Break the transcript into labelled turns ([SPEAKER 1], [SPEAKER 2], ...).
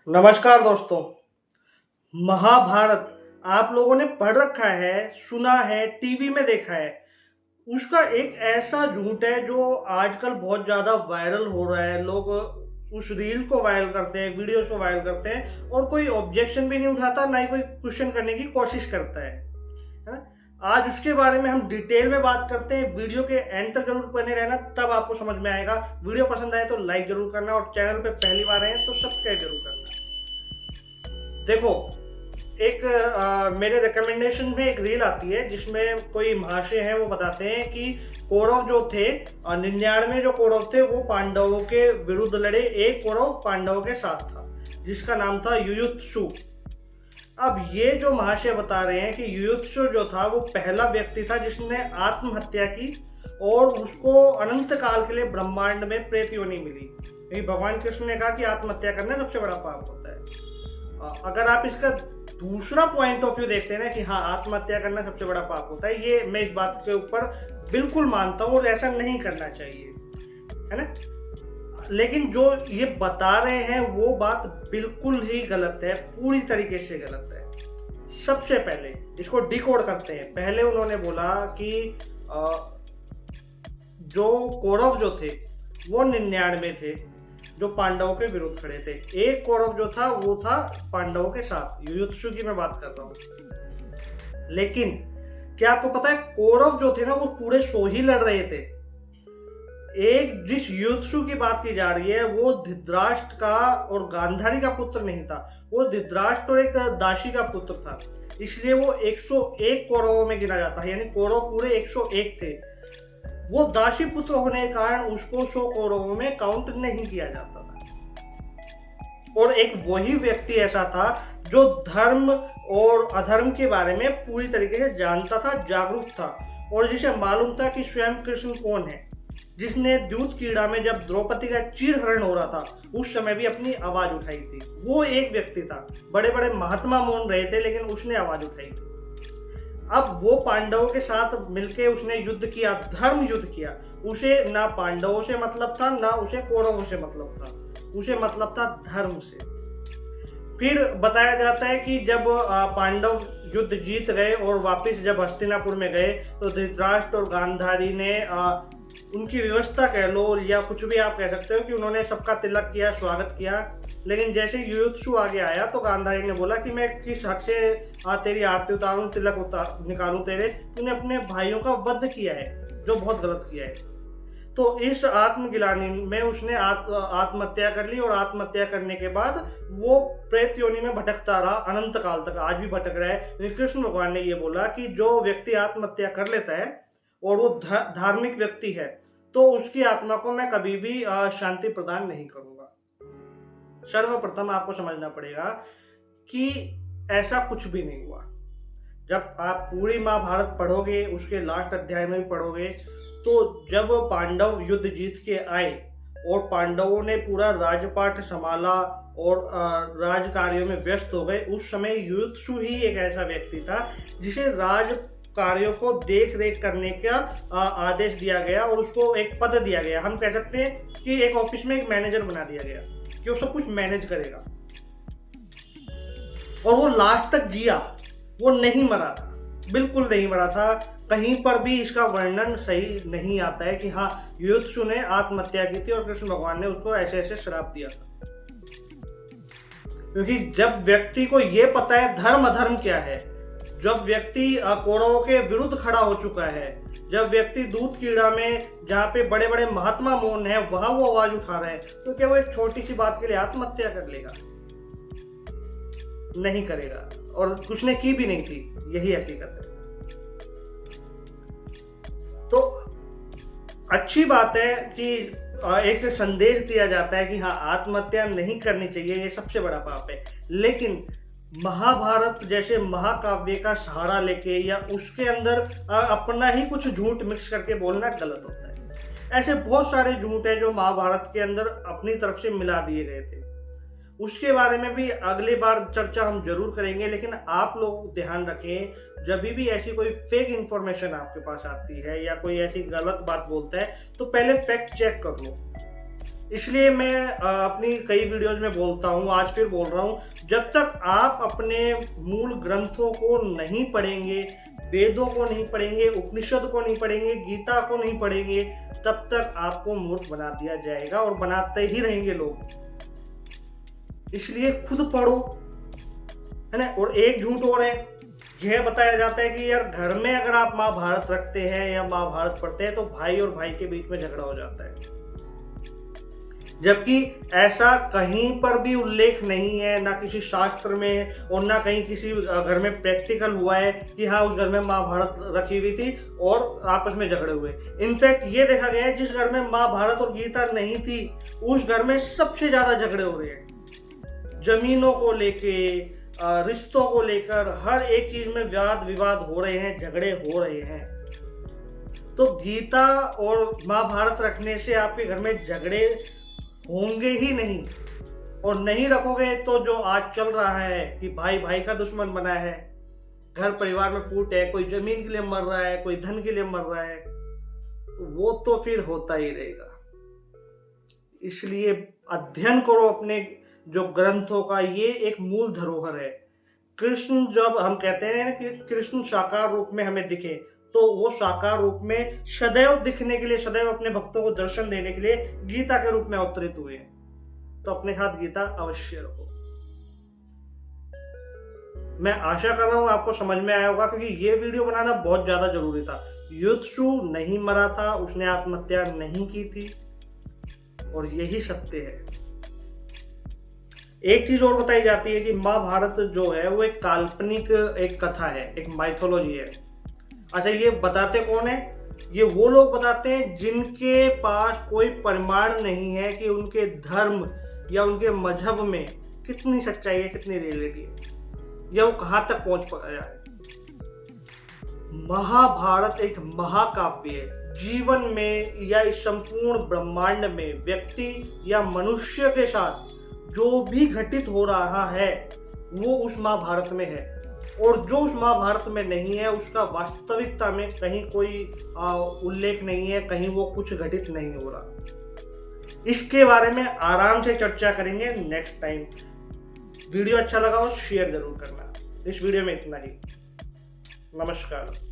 [SPEAKER 1] नमस्कार दोस्तों। महाभारत आप लोगों ने पढ़ रखा है, सुना है, टीवी में देखा है। उसका एक ऐसा झूठ है जो आजकल बहुत ज्यादा वायरल हो रहा है। लोग उस रील को वायरल करते हैं, वीडियोस को वायरल करते हैं और कोई ऑब्जेक्शन भी नहीं उठाता, ना ही कोई क्वेश्चन करने की कोशिश करता है ना? आज उसके बारे में हम डिटेल में बात करते हैं। वीडियो के एंड तक जरूर बने रहना, तब आपको समझ में आएगा। वीडियो पसंद आए तो लाइक जरूर करना और चैनल पे पहली बार आए तो सब्सक्राइब जरूर करना। देखो, एक मेरे रिकमेंडेशन में एक रील आती है जिसमें कोई महाशय हैं, वो बताते हैं कि कौरव जो थे 99 जो कौरव थे वो पांडवों के विरुद्ध लड़े। एक कौरव पांडवों के साथ था जिसका नाम था युयुत्सु। अब ये जो महाशय बता रहे हैं कि युयुत्सु जो था वो पहला व्यक्ति था जिसने आत्महत्या की और उसको अनंत काल के लिए ब्रह्मांड में प्रेत योनि मिली। क्योंकि भगवान कृष्ण ने कहा कि आत्महत्या करना सबसे बड़ा पाप होता है। अगर आप इसका दूसरा पॉइंट ऑफ व्यू देखते हैं ना कि हाँ, आत्महत्या करना सबसे बड़ा पाप होता है, ये मैं इस बात के ऊपर बिल्कुल मानता हूँ और ऐसा नहीं करना चाहिए, है ना। लेकिन जो ये बता रहे हैं वो बात बिल्कुल ही गलत है, पूरी तरीके से गलत है। सबसे पहले इसको डिकोड करते हैं। पहले उन्होंने बोला कि जो कौरव जो थे वो 99 थे जो पांडवों के विरुद्ध खड़े थे। एक कौरव जो था वो था पांडवों के साथ, युयुत्सु की मैं बात कर रहा हूं। लेकिन क्या आपको पता है, कौरव जो थे ना वो पूरे 100 ही लड़ रहे थे। एक जिस युयुत्सु की बात की जा रही है वो धृतराष्ट्र का और गांधारी का पुत्र नहीं था, वो धृतराष्ट्र और एक दासी का पुत्र था। इसलिए वो 101 कौरवों में गिना जाता है, यानी कौरव पूरे 101 थे। वो दासी पुत्र होने के कारण उसको 100 कौरवों में काउंट नहीं किया जाता था। और एक वही व्यक्ति ऐसा था जो धर्म और अधर्म के बारे में पूरी तरीके से जानता था, जागरूक था और जिसे मालूम था कि स्वयं कृष्ण कौन है, जिसने दूत कीड़ा में जब द्रौपदी का चीरहरण हो रहा था उस समय भी अपनी आवाज उठाई थी। वो एक व्यक्ति था। बड़े बड़े महात्मा मौन रहे थे लेकिन उसने आवाज उठाई थी। अब वो पांडवों के साथ मिलके उसने युद्ध किया, धर्म युद्ध किया। उसे ना पांडवों से मतलब था ना उसे कौरवों से मतलब था, उसे मतलब था धर्म से। फिर बताया जाता है कि जब पांडव युद्ध जीत गए और वापस जब हस्तिनापुर में गए तो धृतराष्ट्र और गांधारी ने उनकी व्यवस्था कह लो या कुछ भी आप कह सकते हो कि उन्होंने सबका तिलक किया, स्वागत किया। लेकिन जैसे युयुत्सु आगे आया तो गांधारी ने बोला कि मैं किस हक से तेरी आरती उतारूं, तिलक निकालूं तेरे, तूने अपने भाइयों का वध किया है, जो बहुत गलत किया है। तो इस आत्मगिलानी में उसने आत्महत्या कर ली और आत्महत्या करने के बाद वो प्रेत योनि में भटकता रहा अनंत काल तक, आज भी भटक रहा है। कृष्ण भगवान ने ये बोला कि जो व्यक्ति आत्महत्या कर लेता है और वो धार्मिक व्यक्ति है तो उसकी आत्मा को मैं कभी भी शांति प्रदान नहीं करूंगा। सर्वप्रथम आपको समझना पड़ेगा कि ऐसा कुछ भी नहीं हुआ। जब आप पूरी महाभारत पढ़ोगे, उसके लास्ट अध्याय में भी पढ़ोगे, तो जब पांडव युद्ध जीत के आए और पांडवों ने पूरा राजपाट संभाला और राज कार्यों में व्यस्त हो गए, उस समय युयुत्सु ही एक ऐसा व्यक्ति था जिसे राज कार्यों को देख रेख करने का आदेश दिया गया और उसको एक पद दिया गया। हम कह सकते हैं कि एक ऑफिस में एक मैनेजर बना दिया गया कि वो सब कुछ मैनेज करेगा। और वो लास्ट तक जिया, वो नहीं मरा था, बिल्कुल नहीं मरा था। कहीं पर भी इसका वर्णन सही नहीं आता है कि हाँ, युयुत्सु ने आत्महत्या की थी और कृष्ण भगवान ने उसको ऐसे ऐसे श्राप दिया था। क्योंकि जब व्यक्ति को यह पता है धर्म अधर्म क्या है, जब व्यक्ति कौरवों के विरुद्ध खड़ा हो चुका है, जब व्यक्ति दूत कीड़ा में जहाँ पे बड़े बड़े महात्मा मौन है वहां वो आवाज उठा रहे हैं, तो क्या वो एक छोटी सी बात के लिए आत्महत्या कर लेगा? नहीं करेगा। और उसने की भी नहीं थी, यही हकीकत है। तो अच्छी बात है कि एक संदेश दिया जाता है कि हाँ, आत्महत्या नहीं करनी चाहिए, ये सबसे बड़ा पाप है। लेकिन महाभारत जैसे महाकाव्य का सहारा लेके या उसके अंदर अपना ही कुछ झूठ मिक्स करके बोलना गलत होता है। ऐसे बहुत सारे झूठ है जो महाभारत के अंदर अपनी तरफ से मिला दिए गए थे। उसके बारे में भी अगली बार चर्चा हम जरूर करेंगे। लेकिन आप लोग ध्यान रखें, जब भी ऐसी कोई फेक इंफॉर्मेशन आपके पास आती है या कोई ऐसी गलत बात बोलता है तो पहले फैक्ट चेक कर लो। इसलिए मैं अपनी कई वीडियोज में बोलता हूँ, आज फिर बोल रहा हूँ, जब तक आप अपने मूल ग्रंथों को नहीं पढ़ेंगे, वेदों को नहीं पढ़ेंगे, उपनिषद को नहीं पढ़ेंगे, गीता को नहीं पढ़ेंगे, तब तक आपको मूर्ख बना दिया जाएगा और बनाते ही रहेंगे लोग। इसलिए खुद पढ़ो, है ना। और एक झूठ और है, यह बताया जाता है कि यार घर में अगर आप महाभारत रखते हैं या महाभारत पढ़ते हैं तो भाई और भाई के बीच में झगड़ा हो जाता है, जबकि ऐसा कहीं पर भी उल्लेख नहीं है, ना किसी शास्त्र में और ना कहीं किसी घर में प्रैक्टिकल हुआ है कि हाँ उस घर में महाभारत रखी हुई थी और आपस में झगड़े हुए। इनफैक्ट ये देखा गया है जिस घर में महाभारत और गीता नहीं थी उस घर में सबसे ज्यादा झगड़े हो रहे हैं, जमीनों को लेके, रिश्तों को लेकर, हर एक चीज में वाद विवाद हो रहे हैं, झगड़े हो रहे हैं। तो गीता और महाभारत रखने से आपके घर में झगड़े होंगे ही नहीं, और नहीं रखोगे तो जो आज चल रहा है कि भाई भाई का दुश्मन बना है, घर परिवार में फूट है, कोई जमीन के लिए मर रहा है, कोई धन के लिए मर रहा है, वो तो फिर होता ही रहेगा। इसलिए अध्ययन करो अपने जो ग्रंथों का, ये एक मूल धरोहर है। कृष्ण, जब हम कहते हैं कि कृष्ण साकार रूप में हमें दिखे, तो वो साकार रूप में सदैव दिखने के लिए, सदैव अपने भक्तों को दर्शन देने के लिए गीता के रूप में अवतरित हुए हैं। तो अपने साथ गीता अवश्य रखो। मैं आशा कर रहा हूं आपको समझ में आया होगा, क्योंकि ये वीडियो बनाना बहुत ज्यादा जरूरी था। युद्धशु नहीं मरा था, उसने आत्महत्या नहीं की थी, और यही सत्य है। एक चीज और बताई जाती है कि महाभारत जो है वो एक काल्पनिक एक कथा है, एक माइथोलॉजी है। अच्छा, ये बताते कौन है? ये वो लोग बताते हैं जिनके पास कोई प्रमाण नहीं है कि उनके धर्म या उनके मजहब में कितनी सच्चाई है, कितनी रियलिटी है, या वो कहां तक पहुंच पाया है। महाभारत एक महाकाव्य है। जीवन में या इस संपूर्ण ब्रह्मांड में व्यक्ति या मनुष्य के साथ जो भी घटित हो रहा है वो उस महाभारत में है, और जो उस महाभारत में नहीं है उसका वास्तविकता में कहीं कोई उल्लेख नहीं है, कहीं वो कुछ घटित नहीं हो रहा। इसके बारे में आराम से चर्चा करेंगे नेक्स्ट टाइम। वीडियो अच्छा लगा हो शेयर जरूर करना। इस वीडियो में इतना ही। नमस्कार।